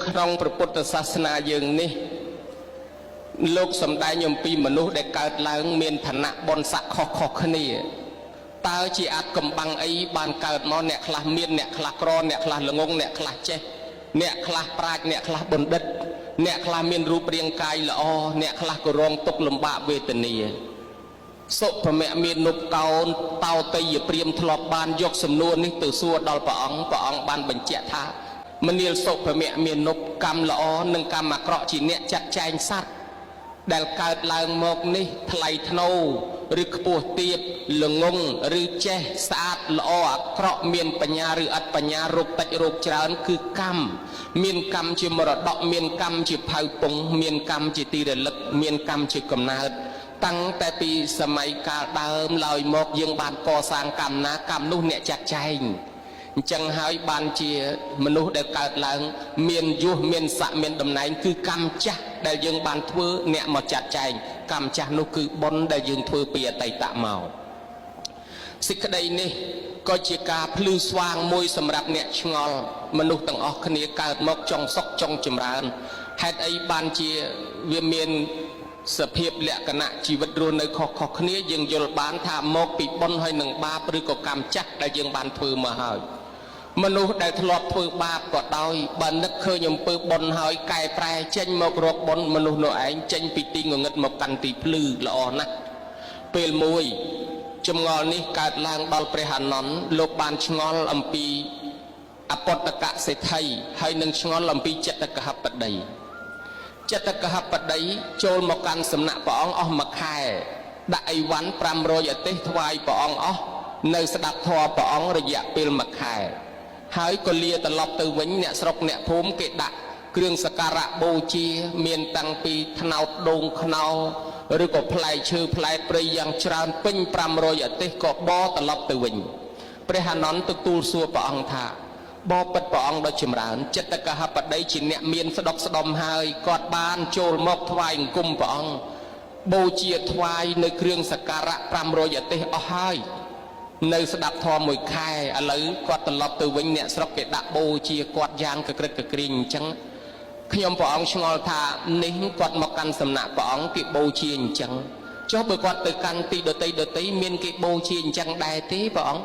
ក្នុងព្រះពុទ្ធសាសនាយើងនេះលោកសំដែងអំពីមនុស្សដែលកើតឡើងមានឋានៈបុណ្យស័ក្តិខុសៗគ្នាតើជាអាចកំបាំងអីបានកើតមកអ្នកខ្លះមានអ្នកខ្លះក្រអ្នកខ្លះល្ងងអ្នកខ្លះចេះអ្នកខ្លះប្រាជ្ញអ្នកខ្លះបណ្ឌិតអ្នកខ្លះមានរូបរាងកាយល្អអ្នកខ្លះក៏រងទុក្ខលំបាកវេទនាសុភមៈមាននុបកោនតោតយព្រាមធ្លាប់បានយកសំណួរនេះទៅសួរដល់ព្រះអង្គបានបញ្ជាក់ថាមនាលសុភមៈមាននុបកម្មល្អនិងកម្មអាក្រក់ជាអ្នកចាត់ចែងសត្វដែលកើតឡើងមកនេះថ្លៃថ្នូរឬខ្ពស់ទាបល្ងងឬចេះស្អាតល្អអាក្រក់មានបញ្ញាឬអត់បញ្ញារោគតិចរោគច្រើនគឺកម្មមានកម្មជាមរតកមានកម្មជាផៅពងមានកម្មជាទីរលឹកមានកម្មជាកំណើតតាំងតែពីសម័យកាលដើមឡើយមកយើងបានកសាងកម្មណាកម្មនោះអ្នកចាត់ចែងអញ្ចឹងហើយបានជាមនុស្សដែលកើតឡើងមានយុះមានស័ក្តិមានតំណែងគឺកម្មចាស់ដែលយើងបានធ្វើអ្នកមកចាត់ចែងកម្មចាស់នោះគឺបុណ្យដែលយើងធ្វើពីអតីតមកសេចក្តីនេះក៏ជាការភ្លឺស្វាងមួយសម្រាប់អ្នកឆ្ងល់មនុស្សទាំងអស់គ្នាកើតមកចង់សុខចង់ចម្រើនហេតុអីបានជាវាមានសភាពលក្ខណៈជីវិតរស់នៅខុសៗគ្នាយើងយល់បានថាមកពីបុណ្យហើយនឹងបាបឬក៏កម្មចាស់ដែលយើងបានធ្វើមកហើយមនុស្សដែលធ្លាប់ធ្វើបាបក៏ដោយបើនឹកឃើញអំពើបុណ្យហើយកែប្រែចេញមករកបុណ្យមនុស្សនោះឯងចេញពីទីងងឹតមកកាន់ទីភ្លឺល្អណាស់ពេលមួយចម្ងល់នេះកើតឡើងដល់ព្រះអានន្ទលោកបានឆ្ងល់អំពីអពតកសេដ្ឋីហើយនឹងឆ្ងល់អំពីចិត្តកហបតីចិត្តកហបតីចូលមកកាន់សំណាក់ព្រះអង្គអស់មួយខែដាក់អីវ៉ាន់500អទេសថ្វាយព្រះអង្គអស់នៅស្ដាប់ធម៌ព្រះអង្គរយៈពេលមួយខែហើយក៏លាត្រឡប់ទៅវិញអ្នកស្រុកអ្នកភូមិគេដាក់គ្រឿងសក្ការៈបូជាមានតាំងពីថ្នោតដូងខ្នោឬក៏ផ្លែឈើផ្លែព្រៃយ៉ាងច្រើនពេញ500អទេសក៏បរត្រឡប់ទៅវិញព្រះអានន្ទទទួលសួរព្រះអង្គថាបបិទ្ធព្រះអង្គដ៏ចម្រើនចិត្តកហបតីជាអ្នកមានស្ដុកស្ដំហើយគាត់បានចូលមកថ្វាយអង្គមព្រះអង្គបូជាថ្វាយនៅគ្រឿងសក្ការៈ500អទេសអស់ហើយនៅស្ដាប់ធម៌មួយខែឥឡូវគាត់ត្រឡប់ទៅវិញអ្នកស្រុកគេដាក់បូជាគាត់យ៉ាងកក្រឹកកក្រែងអញ្ចឹងខ្ញុំព្រះអង្គឆ្ងល់ថានេះគាត់មកកាន់សំណាក់ព្រះអង្គគេបូជាអញ្ចឹងចុះបើគាត់ទៅកាន់ទីដតីមានគេបូជាអញ្ចឹងដែរទេព្រះអង្គ